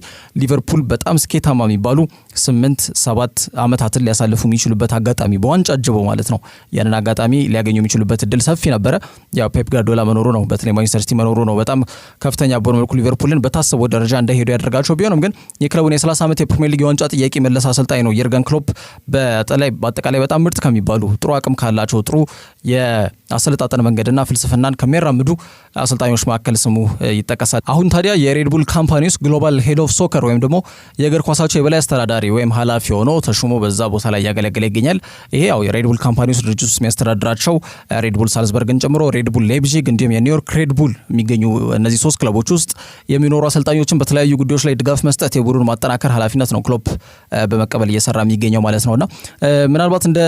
Speaker 1: ሊቨርፑል በጣም ስኬታማ የሚባሉ 8-7 ዓመታትን ሊያሳልፉ የሚችሉበት አጋጣሚ በዋንጫ አጅበው ማለት ነው ያንን አጋጣሚ ሊያገኙ የሚችሉበት እድል ሰፊ ነበረ። ያው ፔፕ ጋርዲዮላ መኖሩ ነው በተለይ ማንቸስተር ሲቲ መኖሩ ነው በጣም ከፍተኛ በሆነ መልኩ ሊቨርፑልን በታሰበው ደረጃ እንዳይሄዱ ያደርጋቸው። ቢሆንም ግን የክለቡን የ30 ዓመት የፕሪሚየር ሊግ ዋንጫ ጥያቄ መለስ አሰልጣኝ ነው የርገን ክሎፕ። በአጠቃላይ በጣም ምርጥ ከሚባሉ ጥሩ አቅም ካላቸው ጥሩ የአሰልጣጠን መንገድና ፍልስፍናን ከሚያራምዱ አሰልጣኞች መካከል ስሙ ይጠቀሳል። አሁን ታዲያ የሬድቡል ካምፓኒ ውስጥ ግሎባል ሄድ ኦፍ ሶከር ወይም ደግሞ የእግር ኳሳቸው የበላይ አስተዳዳሪ ወይም ኃላፊ ሆኖ ተሹሞ በዛ ቦታ ላይ እያገለገለ ይገኛል። ይሄ ያው የሬድቡል ካምፓኒ ውስጥ ድርጅት ውስጥ የሚያስተዳድራቸው ሬድቡል ሳልዝበርግን ጨምሮ ሬድቡል ሌፕዚግ እንዲሁም የኒውዮርክ ሬድቡል የሚገኙ እነዚህ 3 ክለቦች ውስጥ የሚኖሩ አሰልጣኞችን በተለያዩ ጉዳዮች ላይ ድጋፍ መስጠት የቡድን ማጠናከር ኃላፊነት ነው ክሎፕ በመቀበል እየሰራ የሚገኘው ማለት ነውና ምናልባት እንደ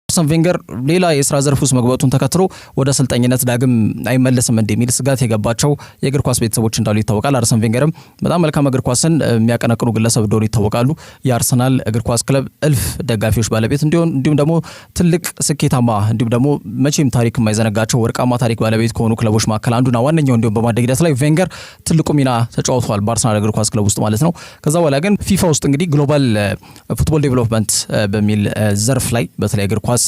Speaker 1: አርሰን ቬንገር ሌላ የስራ ዘርፍ ውስጥ መግባቱን ተከትሎ ወደ አሰልጣኝነት ዳግም አይመለስም እንደሚል ስጋት የገባቸው የእግር ኳስ ቤተሰቦች እንዳሉ ይታወቃል። አርሰን ቬንገርም በጣም መልካም እግር ኳስን የሚያቀነቅኑ ግለሰብ እንደሆኑ ይታወቃሉ። የአርሰናል እግር ኳስ ክለብ እልፍ ደጋፊዎች ባለቤት እንዲሁም ደግሞ ትልቅ ስኬታማ እንዲሁም ደግሞ መቼም ታሪክ የማይዘነጋቸው ወርቃማ ታሪክ ባለቤት ከሆኑ ክለቦች መካከል አንዱና ዋነኛው እንዲሁም በማደግ ሂደት ላይ ቬንገር ትልቁ ሚና ተጫውቷል በአርሰናል እግር ኳስ ክለብ ውስጥ ማለት ነው። ከዛ በኋላ ግን ፊፋ ውስጥ እንግዲህ ግሎባል ፉትቦል ዴቨሎፕመንት በሚል ዘርፍ ላይ በተለይ እግር ኳስን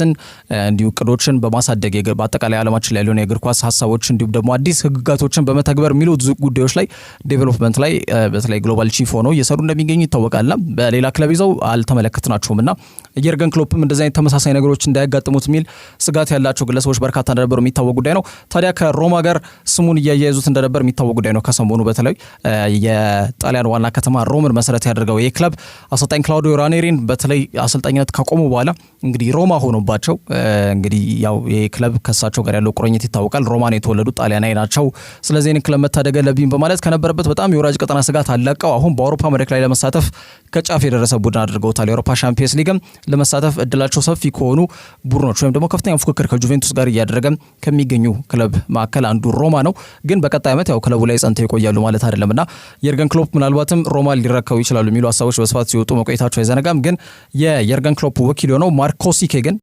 Speaker 1: እንዲሁ ቅዶችን በማሳደግ በአጠቃላይ ዓለማችን ላይ ያለውን የእግር ኳስ ሀሳቦች እንዲሁም ደግሞ አዲስ ህግጋቶችን በመተግበር የሚሉት ጉዳዮች ላይ ዴቨሎፕመንት ላይ በተለይ ግሎባል ቺፍ ሆነው እየሰሩ እንደሚገኙ ይታወቃልና በሌላ ክለብ ይዘው አልተመለከትናቸውምና የርገን ክሎፕም እንደዚህ አይነት ተመሳሳይ ነገሮች እንዳያጋጥሙት የሚል ስጋት ያላቸው ግለሰቦች በርካታ እንደነበሩ የሚታወቅ ጉዳይ ነው። ታዲያ ከሮማ ጋር ስሙን እያያይዙት እንደነበር የሚታወቅ ጉዳይ ነው። ከሰሞኑ በተለይ የጣሊያን ዋና ከተማ ሮምን መሰረት ያደርገው ይህ ክለብ አሰልጣኝ ክላውዲዮ ራኔሪን በተለይ አሰልጣኝነት ካቆሙ በኋላ እንግዲህ ሮማ ሆኖባቸው እንግዲህ ያው ይህ ክለብ ከሳቸው ጋር ያለው ቁርኝት ይታወቃል። ሮማን የተወለዱ ጣሊያናዊ ናቸው። ስለዚህ ይህን ክለብ መታደግ አለብኝ በማለት ከነበረበት በጣም የወራጅ ቀጠና ስጋት አለቀው አሁን በአውሮፓ መድረክ ላይ ለመሳተፍ ከጫፍ የደረሰ ቡድን አድርገውታል። የአውሮፓ ሻምፒየንስ ሊግም ለመሳተፍ እድላቸው ሰፊ ከሆኑ ቡድኖች ወይም ደግሞ ከፍተኛ ፉክክር ከጁቬንቱስ ጋር እያደረገ ከሚገኙ ክለብ መካከል አንዱ ሮማ ነው። ግን በቀጣይ ዓመት ያው ክለቡ ላይ ጸንተው ይቆያሉ ማለት አይደለምና የርገን ክሎፕ ምናልባትም ሮማ ሊረከቡ ይችላሉ የሚሉ ሀሳቦች በስፋት ሲወጡ መቆየታቸው አይዘነጋም። ግን የየርገን ክሎፕ ወኪል የሆነው ማርኮ ሲኬ ግን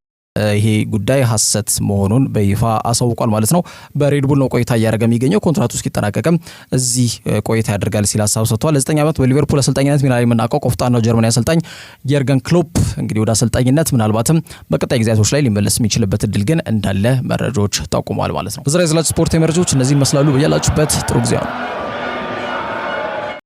Speaker 1: ይሄ ጉዳይ ሐሰት መሆኑን በይፋ አሳውቋል ማለት ነው። በሬድቡል ነው ቆይታ እያደረገ የሚገኘው ኮንትራቱ እስኪጠናቀቅም እዚህ ቆይታ ያደርጋል ሲል ሀሳብ ሰጥቷል። ለ9 ዓመት በሊቨርፑል አሰልጣኝነት ሚና ላይ የምናውቀው ቆፍጣናው ጀርመናዊ አሰልጣኝ የርገን ክሎፕ እንግዲህ ወደ አሰልጣኝነት ምናልባትም በቀጣይ ጊዜያቶች ላይ ሊመለስ የሚችልበት እድል ግን እንዳለ መረጃዎች ጠቁመዋል ማለት ነው። በዛሬ ስለ ስፖርት መረጃዎች እነዚህ ይመስላሉ። በያላችሁበት ጥሩ ጊዜ ነው።